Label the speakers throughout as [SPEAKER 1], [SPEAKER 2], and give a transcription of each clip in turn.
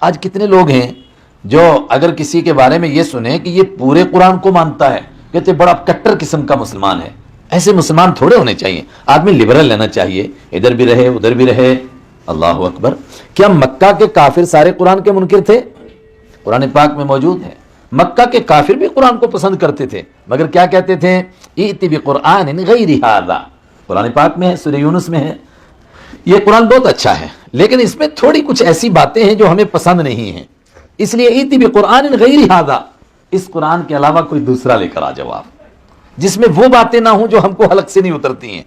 [SPEAKER 1] آج کتنے لوگ ہیں جو اگر کسی کے بارے میں یہ سنیں کہ یہ پورے قرآن کو مانتا ہے، کہتے بڑا کٹر قسم کا مسلمان ہے۔ ایسے مسلمان تھوڑے ہونے چاہیے، آدمی لبرل لینا چاہیے، ادھر بھی رہے ادھر بھی رہے۔ اللہ اکبر! کیا مکہ کے کافر سارے قرآن کے منکر تھے؟ قرآن پاک میں موجود ہے مکہ کے کافر بھی قرآن کو پسند کرتے تھے، مگر کیا کہتے تھے؟ ایت بقرآن غیر ھذا، قرآن پاک میں ہے، سورہ یونس میں ہے۔ یہ قرآن بہت اچھا ہے لیکن اس میں تھوڑی کچھ ایسی باتیں ہیں جو ہمیں پسند نہیں ہیں، اس لیے ایت بقرآن غیر ھذا، اس قرآن کے علاوہ کوئی دوسرا لے کر آ جاؤ آپ، جس میں وہ باتیں نہ ہوں جو ہم کو حلق سے نہیں اترتی ہیں۔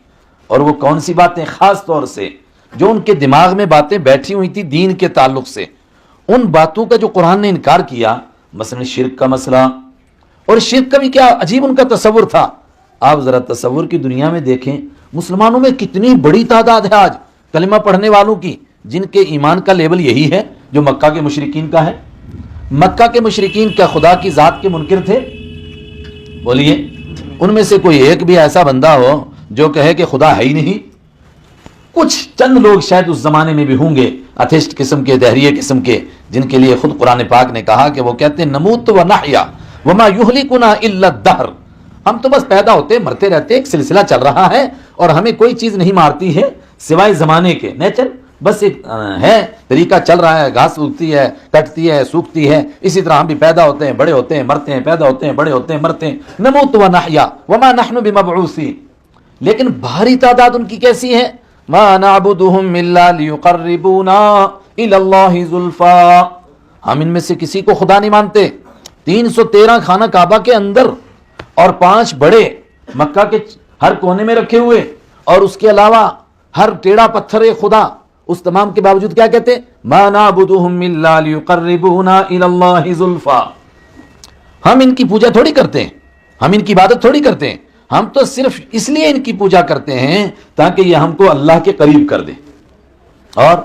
[SPEAKER 1] اور وہ کون سی باتیں؟ خاص طور سے جو ان کے دماغ میں باتیں بیٹھی ہوئی تھی دین کے تعلق سے، ان باتوں کا جو قرآن نے انکار کیا، مثلا شرک کا مسئلہ۔ اور شرک کا بھی کیا عجیب ان کا تصور تھا۔ آپ ذرا تصور کی دنیا میں دیکھیں، مسلمانوں میں کتنی بڑی تعداد ہے آج کلمہ پڑھنے والوں کی، جن کے ایمان کا لیول یہی ہے جو مکہ کے مشرکین کا ہے۔ مکہ کے مشرکین کیا خدا کی ذات کے منکر تھے؟ بولیے، ان میں سے کوئی ایک بھی ایسا بندہ ہو جو کہے کہ خدا ہے ہی نہیں؟ کچھ چند لوگ شاید اس زمانے میں بھی ہوں گے، اتھیسٹ قسم کے، دہریے قسم کے، جن کے لیے خود قرآن پاک نے کہا کہ وہ کہتے ہیں نموت و نحیا وما یہلکنا الا الدہر، ہم تو بس پیدا ہوتے مرتے رہتے، ایک سلسلہ چل رہا ہے اور ہمیں کوئی چیز نہیں مارتی ہے سوائے زمانے کے، نیچر بس ایک ہے، طریقہ چل رہا ہے، گھاس اگتی ہے، کٹتی ہے، سوکھتی ہے، اسی طرح ہم بھی پیدا ہوتے ہیں، بڑے ہوتے ہیں، مرتے ہیں، پیدا ہوتے ہیں، بڑے ہوتے ہیں، مرتے ہیں، نموت و نحیا وما نحن بمبعوثین۔ لیکن بھاری تعداد ان کی کیسی ہے؟ ما نعبدهم الا ليقربونا الى الله زلفا، ہم ان میں سے کسی کو خدا نہیں مانتے۔ 313 خانہ کعبہ کے اندر اور 5 بڑے مکہ کے ہر کونے میں رکھے ہوئے، اور اس کے علاوہ ہر ٹیڑھا پتھر خدا، اس تمام کے باوجود کیا کہتے ہیں؟ ما نعبدهم الا ليقربونا الى الله زلفا، ہم ان کی پوجا تھوڑی کرتے ہیں، ہم ان کی عبادت تھوڑی کرتے ہیں، ہم تو صرف اس لیے ان کی پوجا کرتے ہیں تاکہ یہ ہم کو اللہ کے قریب کر دے۔ اور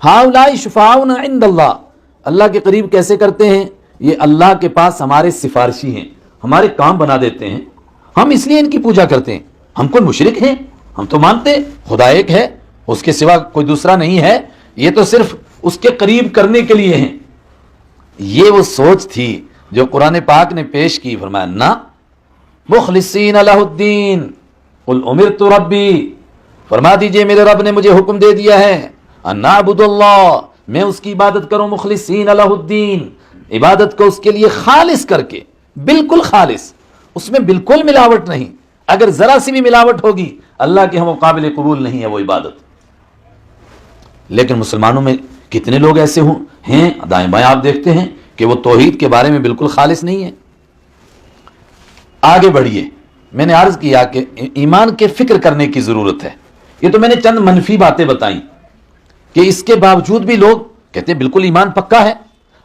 [SPEAKER 1] ہؤلاء شفاعؤنا عند اللہ، اللہ کے قریب کیسے کرتے ہیں؟ یہ اللہ کے پاس ہمارے سفارشی ہیں، ہمارے کام بنا دیتے ہیں، ہم اس لیے ان کی پوجا کرتے ہیں۔ ہم کوئی مشرک ہیں؟ ہم تو مانتے خدا ایک ہے، اس کے سوا کوئی دوسرا نہیں ہے، یہ تو صرف اس کے قریب کرنے کے لیے ہیں۔ یہ وہ سوچ تھی جو قرآن پاک نے پیش کی، فرمایا نہ، مخلصین لہ الدین قل امرت ربی، فرما دیجئے میرے رب نے مجھے حکم دے دیا ہے ان نعبد اللہ، میں اس کی عبادت کروں، مخلصین لہ الدین، عبادت کو اس کے لیے خالص کر کے، بالکل خالص، اس میں بالکل ملاوٹ نہیں، اگر ذرا سی بھی ملاوٹ ہوگی اللہ کے ہم قابل قبول نہیں ہے وہ عبادت۔ لیکن مسلمانوں میں کتنے لوگ ایسے ہیں دائیں بائیں آپ دیکھتے ہیں کہ وہ توحید کے بارے میں بالکل خالص نہیں ہے۔ آگے بڑھیے، میں نے عرض کیا کہ ایمان کے فکر کرنے کی ضرورت ہے۔ یہ تو میں نے چند منفی باتیں بتائیں کہ اس کے باوجود بھی لوگ کہتے ہیں بالکل ایمان پکا ہے۔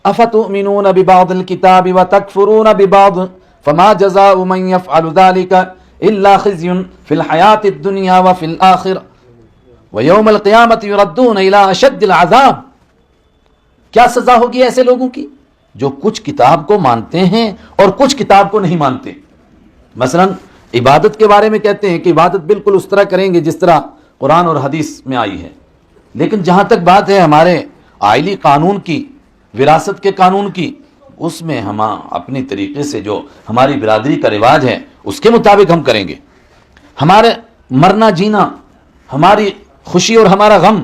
[SPEAKER 1] افتؤمنون ببعض الكتاب وتکفرون ببعض فما جزاء من يفعل ذلك الا خزي في الحياة الدنيا وفي الآخرة ويوم القيامة يردون الى اشد العذاب، کیا سزا ہوگی ایسے لوگوں کی جو کچھ کتاب کو مانتے ہیں اور کچھ کتاب کو نہیں مانتے؟ مثلا عبادت کے بارے میں کہتے ہیں کہ عبادت بالکل اس طرح کریں گے جس طرح قرآن اور حدیث میں آئی ہے، لیکن جہاں تک بات ہے ہمارے آئلی قانون کی، وراثت کے قانون کی، اس میں ہم اپنی طریقے سے جو ہماری برادری کا رواج ہے اس کے مطابق ہم کریں گے۔ ہمارے مرنا جینا، ہماری خوشی اور ہمارا غم،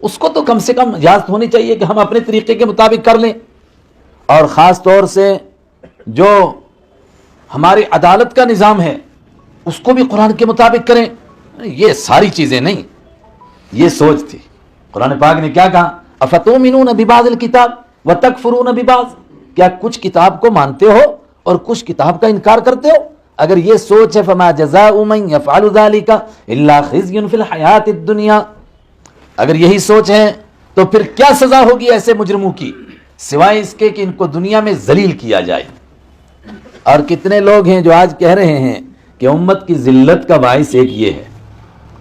[SPEAKER 1] اس کو تو کم سے کم اجازت ہونی چاہیے کہ ہم اپنے طریقے کے مطابق کر لیں، اور خاص طور سے جو ہماری عدالت کا نظام ہے اس کو بھی قرآن کے مطابق کریں۔ یہ ساری چیزیں نہیں، یہ سوچ تھی۔ قرآن پاک نے کیا کہا؟ افتؤمنون ببعض الکتاب وتکفرون ببعض، کیا کچھ کتاب کو مانتے ہو اور کچھ کتاب کا انکار کرتے ہو؟ اگر یہ سوچ ہے فما جزاء من يفعل ذلك الا خزي في الحیاة الدنیا، اگر یہی سوچ ہے تو پھر کیا سزا ہوگی ایسے مجرموں کی سوائے اس کے کہ ان کو دنیا میں ذلیل کیا جائے۔ اور کتنے لوگ ہیں جو آج کہہ رہے ہیں کہ امت کی ذلت کا باعث ایک یہ ہے،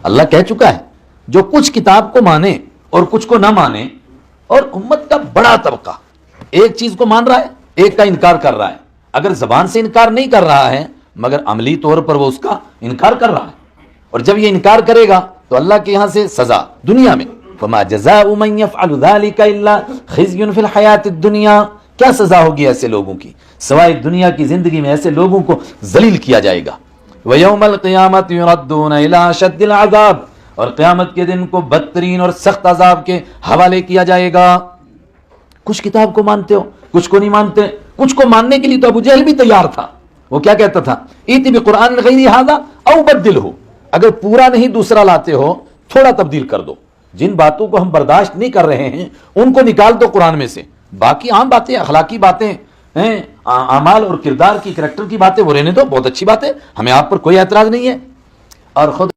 [SPEAKER 1] اللہ کہہ چکا ہے جو کچھ کتاب کو مانے اور کچھ کو نہ مانے، اور امت کا بڑا طبقہ ایک چیز کو مان رہا ہے ایک کا انکار کر رہا ہے، اگر زبان سے انکار نہیں کر رہا ہے مگر عملی طور پر وہ اس کا انکار کر رہا ہے، اور جب یہ انکار کرے گا تو اللہ کے یہاں سے سزا دنیا میں فما جزاء من يفعل ذلك الا خزي في الحیات الدنیا، کیا سزا ہوگی ایسے لوگوں کی سوائے دنیا کی زندگی میں ایسے لوگوں کو ذلیل کیا جائے گا. وَيَوْمَ الْقِيَامَةِ يُرَدُّونَ إِلَىٰ أَشَدِّ الْعَذَابِ، اور قیامت کے دن کو بدترین اور سخت عذاب کے حوالے کیا جائے گا. کچھ کتاب کو مانتے ہو، کچھ کو نہیں مانتے. کچھ کو ماننے کے لیے تو ابو جہل بھی تیار تھا. وہ کیا کہتا تھا؟ ایتی بقرآن غیر ھذا او بدلہ، اگر پورا نہیں دوسرا لاتے ہو تھوڑا تبدیل کر دو. جن باتوں کو ہم برداشت نہیں کر رہے ہیں ان کو نکال دو قرآن میں سے. باقی عام باتیں، اخلاقی باتیں ہیں، اعمال اور کردار کی، کریکٹر کی باتیں وہ رہنے دو، بہت اچھی بات ہے، ہمیں آپ پر کوئی اعتراض نہیں ہے. اور خود